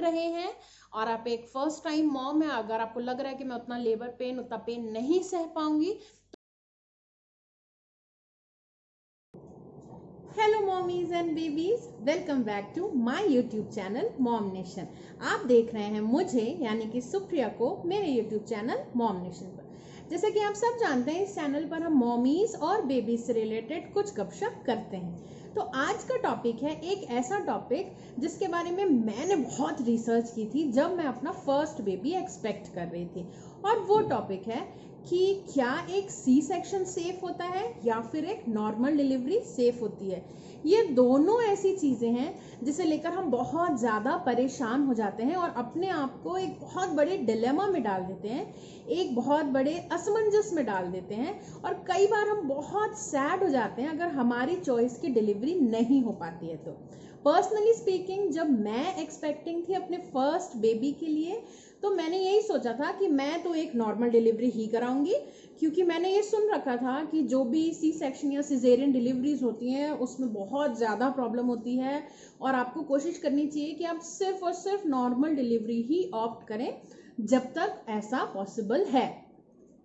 रहे हैं और आप एक फर्स्ट टाइम मॉम है, अगर आपको लग रहा है कि मैं उतना लेबर पेन उतना पेन नहीं सह पाऊंगी। Hello mommies and babies, welcome back to my YouTube channel Mom Nation. आप देख रहे हैं मुझे यानी कि सुप्रिया को मेरे यूट्यूब चैनल मॉम नेशन पर। जैसे कि आप सब जानते हैं, इस चैनल पर हम मॉमीज और बेबीज से रिलेटेड कुछ गपशप करते हैं। तो आज का टॉपिक है एक ऐसा टॉपिक जिसके बारे में मैंने बहुत रिसर्च की थी जब मैं अपना फर्स्ट बेबी एक्सपेक्ट कर रही थी, और वो टॉपिक है कि क्या एक सी सेक्शन सेफ होता है या फिर एक नॉर्मल डिलीवरी सेफ होती है। ये दोनों ऐसी चीजें हैं जिसे लेकर हम बहुत ज्यादा परेशान हो जाते हैं और अपने आप को एक बहुत बड़े डिलेमा में डाल देते हैं, एक बहुत बड़े असमंजस में डाल देते हैं, और कई बार हम बहुत सैड हो जाते हैं अगर हमारी चॉइस की डिलीवरी नहीं हो पाती है। तो पर्सनली स्पीकिंग, जब मैं एक्सपेक्टिंग थी अपने फर्स्ट बेबी के लिए, तो मैंने यही सोचा था कि मैं तो एक नॉर्मल डिलीवरी ही कराऊंगी, क्योंकि मैंने ये सुन रखा था कि जो भी सी सेक्शन या सिजेरियन डिलीवरीज होती हैं उसमें बहुत ज़्यादा प्रॉब्लम होती है और आपको कोशिश करनी चाहिए कि आप सिर्फ और सिर्फ नॉर्मल डिलीवरी ही ऑप्ट करें जब तक ऐसा पॉसिबल है।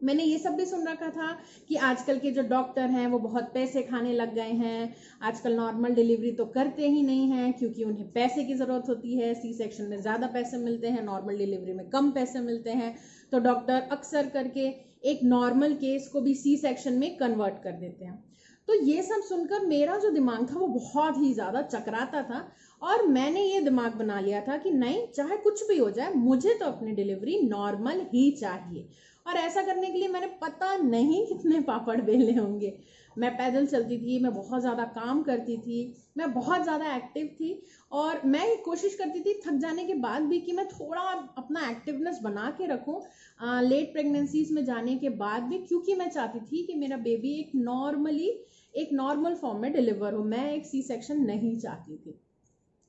मैंने ये सब भी सुन रखा था कि आजकल के जो डॉक्टर हैं वो बहुत पैसे खाने लग गए हैं, आजकल नॉर्मल डिलीवरी तो करते ही नहीं हैं क्योंकि उन्हें पैसे की ज़रूरत होती है। सी सेक्शन में ज़्यादा पैसे मिलते हैं, नॉर्मल डिलीवरी में कम पैसे मिलते हैं, तो डॉक्टर अक्सर करके एक नॉर्मल केस को भी सी सेक्शन में कन्वर्ट कर देते हैं। तो ये सब सुनकर मेरा जो दिमाग था वो बहुत ही ज़्यादा चकराता था, और मैंने ये दिमाग बना लिया था कि नहीं, चाहे कुछ भी हो जाए, मुझे तो अपनी डिलीवरी नॉर्मल ही चाहिए। और ऐसा करने के लिए मैंने पता नहीं कितने पापड़ बेले होंगे। मैं पैदल चलती थी, मैं बहुत ज़्यादा काम करती थी, मैं बहुत ज़्यादा एक्टिव थी, और मैं कोशिश करती थी थक जाने के बाद भी कि मैं थोड़ा अपना एक्टिवनेस बना के रखूं लेट प्रेगनेंसीज में जाने के बाद भी, क्योंकि मैं चाहती थी कि मेरा बेबी एक नॉर्मल फॉर्म में डिलीवर हो। मैं एक सी सेक्शन नहीं चाहती थी।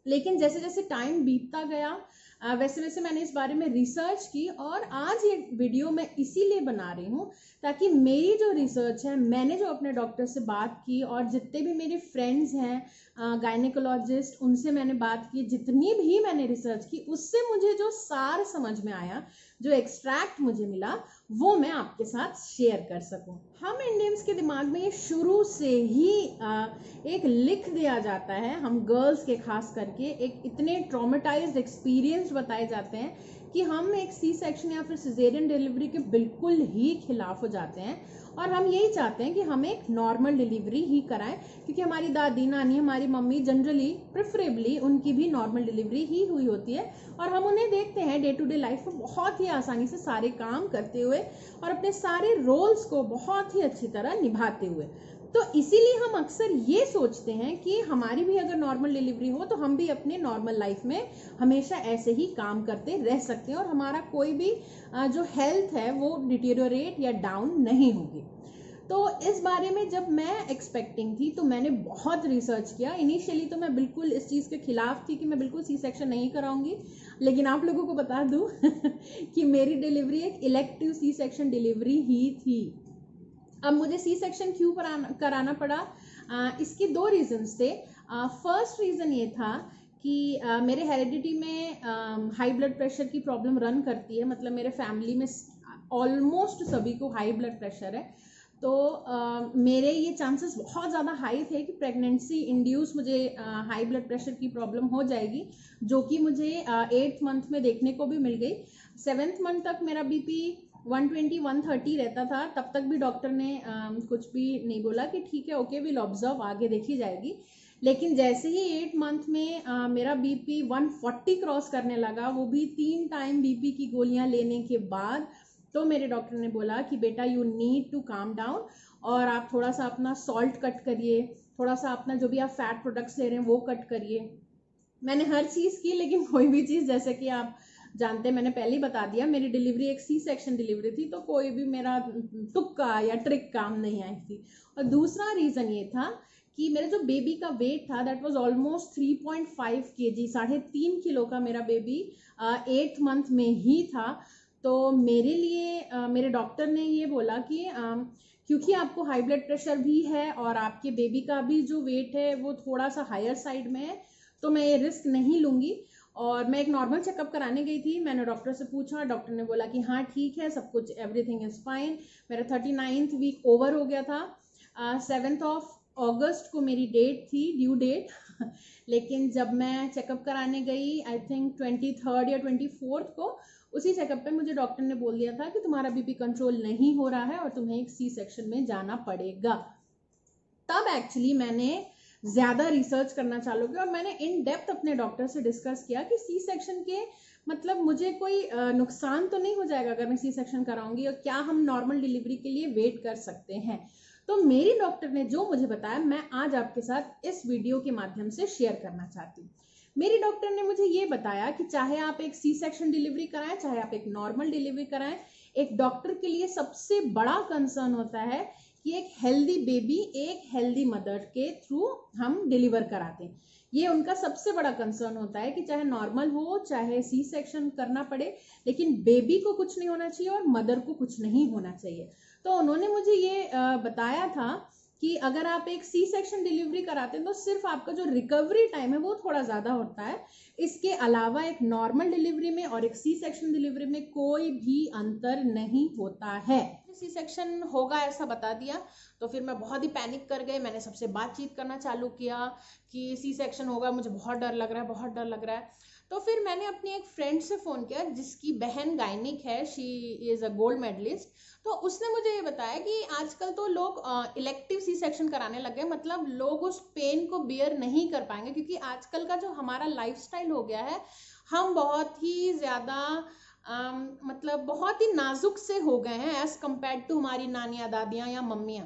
लेकिन जैसे जैसे टाइम बीतता गया वैसे वैसे मैंने इस बारे में रिसर्च की, और आज ये वीडियो मैं इसीलिए बना रही हूँ ताकि मेरी जो रिसर्च है, मैंने जो अपने डॉक्टर से बात की और जितने भी मेरे फ्रेंड्स हैं गायनेकोलॉजिस्ट, उनसे मैंने बात की, जितनी भी मैंने रिसर्च की, उससे मुझे जो सार समझ में आया, जो एक्सट्रैक्ट मुझे मिला, वो मैं आपके साथ शेयर कर सकूं। हम इंडियंस के दिमाग में ये शुरू से ही एक लिख दिया जाता है, हम गर्ल्स के खास करके एक इतने ट्रॉमेटाइज्ड एक्सपीरियंस बताए जाते हैं कि हम एक सी सेक्शन या फिर सिजेरियन डिलीवरी के बिल्कुल ही खिलाफ हो जाते हैं, और हम यही चाहते हैं कि हम एक नॉर्मल डिलीवरी ही कराएं, क्योंकि हमारी दादी नानी, हमारी मम्मी जनरली प्रेफरेबली उनकी भी नॉर्मल डिलीवरी ही हुई होती है, और हम उन्हें देखते हैं डे टू डे लाइफ में बहुत ही आसानी से सारे काम करते हुए और अपने सारे रोल्स को बहुत ही अच्छी तरह निभाते हुए। तो इसीलिए हम अक्सर ये सोचते हैं कि हमारी भी अगर नॉर्मल डिलीवरी हो तो हम भी अपने नॉर्मल लाइफ में हमेशा ऐसे ही काम करते रह सकते हैं और हमारा कोई भी जो हेल्थ है वो डिटेरियोरेट या डाउन नहीं होगी। तो इस बारे में जब मैं एक्सपेक्टिंग थी तो मैंने बहुत रिसर्च किया। इनिशियली तो मैं बिल्कुल इस चीज़ के खिलाफ थी कि मैं बिल्कुल सी सेक्शन नहीं कराऊंगी, लेकिन आप लोगों को बता दूं कि मेरी डिलीवरी एक इलेक्टिव सी सेक्शन डिलीवरी ही थी। अब मुझे सी सेक्शन क्यों कराना पड़ा, इसके दो रीजंस थे। फर्स्ट रीजन ये था कि मेरे हेरिडिटी में हाई ब्लड प्रेशर की प्रॉब्लम रन करती है, मतलब मेरे फैमिली में ऑलमोस्ट सभी को हाई ब्लड प्रेशर है। तो मेरे ये चांसेस बहुत ज़्यादा हाई थे कि प्रेगनेंसी इंड्यूस मुझे हाई ब्लड प्रेशर की प्रॉब्लम हो जाएगी, जो कि मुझे 8th मंथ में देखने को भी मिल गई। 7th मंथ तक मेरा बीपी 120-130 रहता था, तब तक भी डॉक्टर ने कुछ भी नहीं बोला कि ठीक है, ओके, विल ऑब्जर्व, आगे देखी जाएगी। लेकिन जैसे ही 8 मंथ में मेरा बीपी 140 क्रॉस करने लगा, वो भी 3 टाइम बीपी की गोलियां लेने के बाद, तो मेरे डॉक्टर ने बोला कि बेटा you need to calm down, और आप थोड़ा सा अपना सॉल्ट कट करिए, थोड़ा सा अपना जो भी आप फैट प्रोडक्ट्स ले रहे हैं वो कट करिए। मैंने हर चीज़ की, लेकिन कोई भी चीज़, जैसे कि आप जानते हैं, मैंने पहले ही बता दिया, मेरी डिलीवरी एक सी सेक्शन डिलीवरी थी, तो कोई भी मेरा तुक्का या ट्रिक काम नहीं आई थी। और दूसरा रीज़न ये था कि मेरे जो बेबी का वेट था that was almost 3.5 kg, 3.5 kilo का मेरा बेबी 8th मंथ में ही था। तो मेरे लिए मेरे डॉक्टर ने ये बोला कि क्योंकि आपको हाई ब्लड प्रेशर भी है और आपके बेबी का भी जो वेट है वो थोड़ा सा हायर साइड में है, तो मैं ये रिस्क नहीं लूंगी, और मैं एक नॉर्मल चेकअप कराने गई थी। मैंने डॉक्टर से पूछा, डॉक्टर ने बोला कि हाँ ठीक है, सब कुछ एवरीथिंग इज फाइन। मेरा 39th वीक ओवर हो गया था। 7th ऑफ अगस्त को मेरी डेट थी, ड्यू डेट लेकिन जब मैं चेकअप कराने गई, आई थिंक 23rd या 24th को, उसी चेकअप पे मुझे डॉक्टर ने बोल दिया था कि तुम्हारा बीपी कंट्रोल नहीं हो रहा है और तुम्हें एक सी सेक्शन में जाना पड़ेगा। तब एक्चुअली मैंने ज्यादा रिसर्च करना चालू किया और मैंने इन डेप्थ अपने डॉक्टर से डिस्कस किया कि सी सेक्शन के मतलब मुझे कोई नुकसान तो नहीं हो जाएगा अगर मैं सी सेक्शन कराऊंगी, और क्या हम नॉर्मल डिलीवरी के लिए वेट कर सकते हैं। तो मेरी डॉक्टर ने जो मुझे बताया, मैं आज आपके साथ इस वीडियो के माध्यम से शेयर करना चाहती हूँ। मेरी डॉक्टर ने मुझे ये बताया कि चाहे आप एक सी सेक्शन डिलीवरी कराएं, चाहे आप एक नॉर्मल डिलीवरी कराएं, एक डॉक्टर के लिए सबसे बड़ा कंसर्न होता है कि एक हेल्दी बेबी एक हेल्दी मदर के थ्रू हम डिलीवर कराते हैं। ये उनका सबसे बड़ा कंसर्न होता है कि चाहे नॉर्मल हो चाहे सी सेक्शन करना पड़े, लेकिन बेबी को कुछ नहीं होना चाहिए और मदर को कुछ नहीं होना चाहिए। तो उन्होंने मुझे ये बताया था कि अगर आप एक सी सेक्शन डिलीवरी कराते हैं तो सिर्फ आपका जो रिकवरी टाइम है वो थोड़ा ज्यादा होता है। इसके अलावा एक नॉर्मल डिलीवरी में और एक सी सेक्शन डिलीवरी में कोई भी अंतर नहीं होता है। सी सेक्शन होगा ऐसा बता दिया तो फिर मैं बहुत ही पैनिक कर गई। मैंने सबसे बातचीत करना चालू किया कि सी सेक्शन होगा, मुझे बहुत डर लग रहा है, बहुत डर लग रहा है। तो फिर मैंने अपनी एक फ्रेंड से फोन किया जिसकी बहन गायनिक है, she is a gold medallist. तो उसने मुझे ये बताया कि आजकल तो लोग इलेक्टिव सी सेक्शन कराने लगे, मतलब लोग उस पेन को बियर नहीं कर पाएंगे, क्योंकि आजकल का जो हमारा लाइफस्टाइल हो गया है, हम बहुत ही ज्यादा मतलब बहुत ही नाजुक से हो गए हैं एज कम्पेयर टू हमारी नानियां, दादियां या मम्मियां।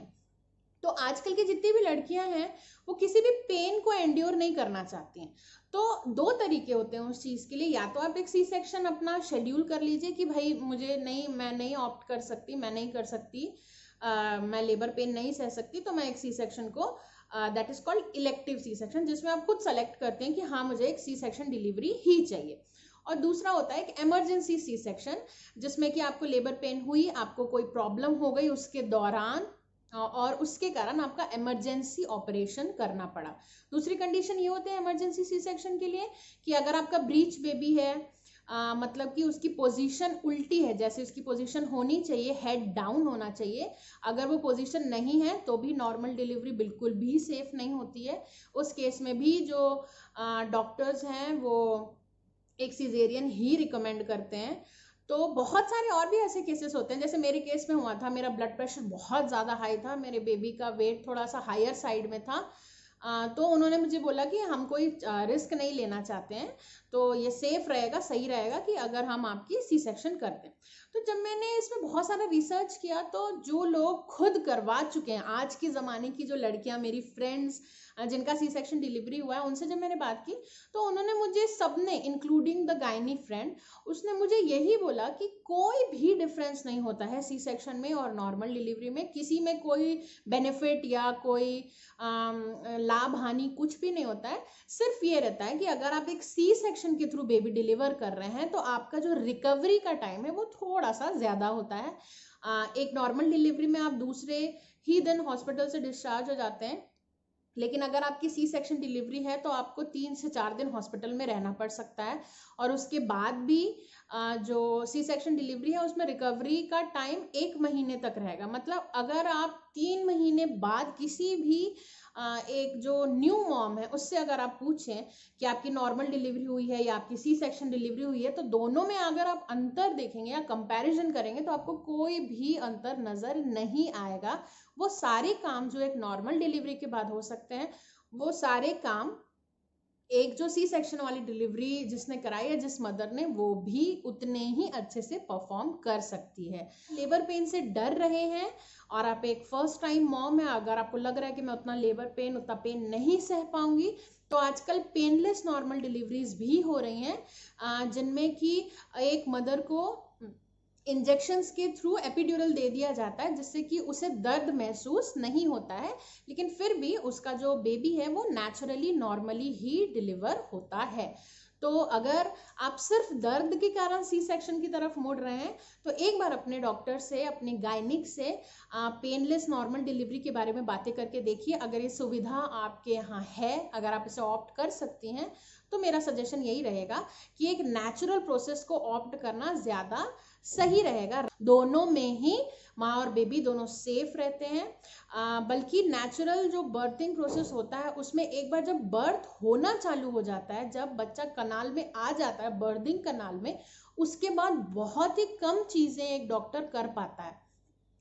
तो आजकल की जितनी भी लड़कियां हैं वो किसी भी पेन को एंड्योर नहीं करना चाहती हैं। तो दो तरीके होते हैं उस चीज के लिए, या तो आप एक सी सेक्शन अपना शेड्यूल कर लीजिए कि भाई मुझे नहीं, मैं नहीं ऑप्ट कर सकती, मैं नहीं कर सकती, मैं लेबर पेन नहीं सह सकती, तो मैं एक सी सेक्शन को that is called elective C section, जिसमें आप खुद सेलेक्ट करते हैं कि हाँ मुझे एक सी सेक्शन डिलीवरी ही चाहिए। और दूसरा होता है एक इमरजेंसी सी सेक्शन, जिसमें कि आपको लेबर पेन हुई, आपको कोई प्रॉब्लम हो गई उसके दौरान और उसके कारण आपका इमरजेंसी ऑपरेशन करना पड़ा। दूसरी कंडीशन ये होते हैं इमरजेंसी सी सेक्शन के लिए कि अगर आपका ब्रीच बेबी है, मतलब कि उसकी पोजीशन उल्टी है, जैसे उसकी पोजीशन होनी चाहिए हेड डाउन होना चाहिए, अगर वो पोजीशन नहीं है तो भी नॉर्मल डिलीवरी बिल्कुल भी सेफ नहीं होती है। उस केस में भी जो डॉक्टर्स हैं वो एक सिजेरियन ही रिकमेंड करते हैं। तो बहुत सारे और भी ऐसे केसेस होते हैं, जैसे मेरे केस में हुआ था, मेरा ब्लड प्रेशर बहुत ज़्यादा हाई था, मेरे बेबी का वेट थोड़ा सा हायर साइड में था। तो उन्होंने मुझे बोला कि हम कोई रिस्क नहीं लेना चाहते हैं, तो ये सेफ रहेगा, सही रहेगा कि अगर हम आपकी सी सेक्शन करते हैं। तो जब मैंने इसमें बहुत सारा रिसर्च किया तो जो लोग खुद करवा चुके हैं, आज के ज़माने की जो लड़कियां, मेरी फ्रेंड्स जिनका सी सेक्शन डिलीवरी हुआ है, उनसे जब मैंने बात की तो उन्होंने मुझे, सबने इंक्लूडिंग द गायनी फ्रेंड, उसने मुझे यही बोला कि कोई भी डिफरेंस नहीं होता है सी सेक्शन में और नॉर्मल डिलीवरी में, किसी में कोई बेनिफिट या कोई लाभ हानि कुछ भी नहीं होता है। सिर्फ ये रहता है कि अगर आप एक सी सेक्शन के थ्रू बेबी डिलीवर कर रहे हैं तो आपका जो रिकवरी का टाइम है वो थोड़ा सा ज्यादा होता है। एक नॉर्मल डिलीवरी में आप दूसरे ही दिन हॉस्पिटल से डिस्चार्ज हो जाते हैं, लेकिन अगर आपकी सी सेक्शन डिलीवरी है तो आपको 3 से 4 दिन हॉस्पिटल में रहना पड़ सकता है। और उसके बाद भी जो सी सेक्शन डिलीवरी है उसमें रिकवरी का टाइम 1 महीने तक रहेगा। मतलब अगर आप 3 महीने बाद किसी भी एक जो न्यू मॉम है उससे अगर आप पूछें कि आपकी नॉर्मल डिलीवरी हुई है या आपकी सी सेक्शन डिलीवरी हुई है, तो दोनों में अगर आप अंतर देखेंगे या कंपैरिजन करेंगे तो आपको कोई भी अंतर नजर नहीं आएगा। वो सारे काम जो एक नॉर्मल डिलीवरी के बाद हो सकते हैं, वो सारे काम एक जो सी सेक्शन वाली डिलीवरी जिसने कराई है, जिस मदर ने, वो भी उतने ही अच्छे से परफॉर्म कर सकती है। लेबर पेन से डर रहे हैं और आप एक फर्स्ट टाइम मॉम है, अगर आपको लग रहा है कि मैं उतना लेबर पेन, उतना पेन नहीं सह पाऊंगी, तो आजकल पेनलेस नॉर्मल डिलीवरीज भी हो रही हैं, जिनमें कि एक मदर को इंजेक्शंस के थ्रू एपिड्यूरल दे दिया जाता है, जिससे कि उसे दर्द महसूस नहीं होता है, लेकिन फिर भी उसका जो बेबी है वो नेचुरली नॉर्मली ही डिलीवर होता है। तो अगर आप सिर्फ दर्द के कारण सी सेक्शन की तरफ मुड़ रहे हैं तो एक बार अपने डॉक्टर से, अपने गायनिक से पेनलेस नॉर्मल डिलीवरी के बारे में बातें करके देखिए। अगर ये सुविधा आपके यहाँ है, अगर आप इसे ऑप्ट कर सकती हैं, तो मेरा सजेशन यही रहेगा कि एक नेचुरल प्रोसेस को ऑप्ट करना ज़्यादा सही रहेगा। दोनों में ही माँ और बेबी दोनों सेफ रहते हैं। बल्कि नेचुरल जो बर्थिंग प्रोसेस होता है उसमें एक बार जब बर्थ होना चालू हो जाता है, जब बच्चा कनाल में आ जाता है, बर्थिंग कनाल में, उसके बाद बहुत ही कम चीज़ें एक डॉक्टर कर पाता है।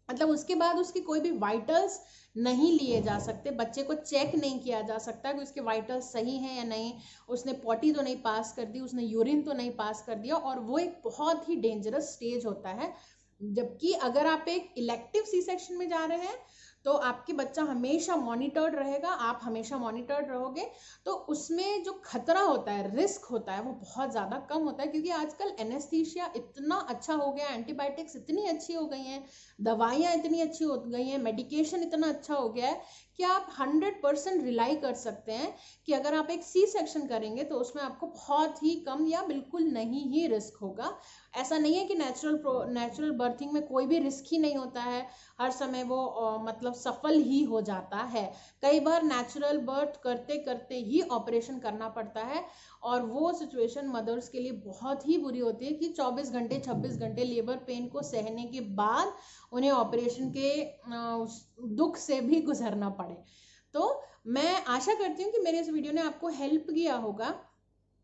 मतलब उसके बाद उसकी कोई भी वाइटल्स नहीं लिए जा सकते, बच्चे को चेक नहीं किया जा सकता कि उसके वाइटल्स सही हैं या नहीं, उसने पॉटी तो नहीं पास कर दी, उसने यूरिन तो नहीं पास कर दिया, और वो एक बहुत ही डेंजरस स्टेज होता है। जबकि अगर आप एक इलेक्टिव सी सेक्शन में जा रहे हैं तो आपके बच्चा हमेशा मॉनिटर्ड रहेगा, आप हमेशा मॉनिटर्ड रहोगे, तो उसमें जो खतरा होता है, रिस्क होता है, वो बहुत ज़्यादा कम होता है। क्योंकि आजकल एनेस्थीसिया इतना अच्छा हो गया, एंटीबायोटिक्स इतनी अच्छी हो गई हैं, दवाइयाँ इतनी अच्छी हो गई हैं, मेडिकेशन इतना अच्छा हो गया है कि आप 100% रिलाई कर सकते हैं कि अगर आप एक सी सेक्शन करेंगे तो उसमें आपको बहुत ही कम या बिल्कुल नहीं ही रिस्क होगा। ऐसा नहीं है कि नेचुरल बर्थिंग में कोई भी रिस्क ही नहीं होता है, हर समय वो मतलब सफल ही हो जाता है। कई बार नेचुरल बर्थ करते करते ही ऑपरेशन करना पड़ता है, और वो सिचुएशन मदर्स के लिए बहुत ही बुरी होती है कि 24 घंटे 26 घंटे लेबर पेन को सहने के बाद उन्हें ऑपरेशन के दुख से भी गुजरना पड़े। तो मैं आशा करती हूँ कि मेरे इस वीडियो ने आपको हेल्प किया होगा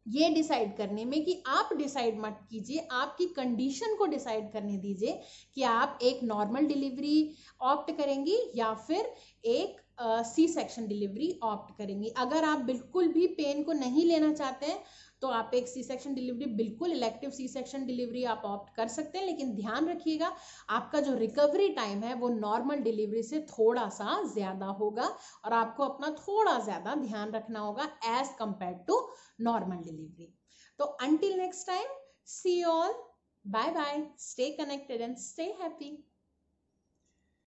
ये डिसाइड करने में कि आप डिसाइड मत कीजिए, आपकी कंडीशन को डिसाइड करने दीजिए कि आप एक नॉर्मल डिलीवरी ऑप्ट करेंगी या फिर एक सी सेक्शन डिलीवरी ऑप्ट करेंगी। अगर आप बिल्कुल भी पेन को नहीं लेना चाहते हैं तो आप एक सी सेक्शन डिलीवरी, बिल्कुल इलेक्टिव सी सेक्शन डिलीवरी आप ऑप्ट कर सकते हैं, लेकिन ध्यान रखिएगा आपका जो रिकवरी टाइम है वो नॉर्मल डिलीवरी से थोड़ा सा ज्यादा होगा, और आपको अपना थोड़ा ज्यादा ध्यान रखना होगा as compare to normal delivery. So until next time, see you all. Bye bye. Stay connected and stay happy.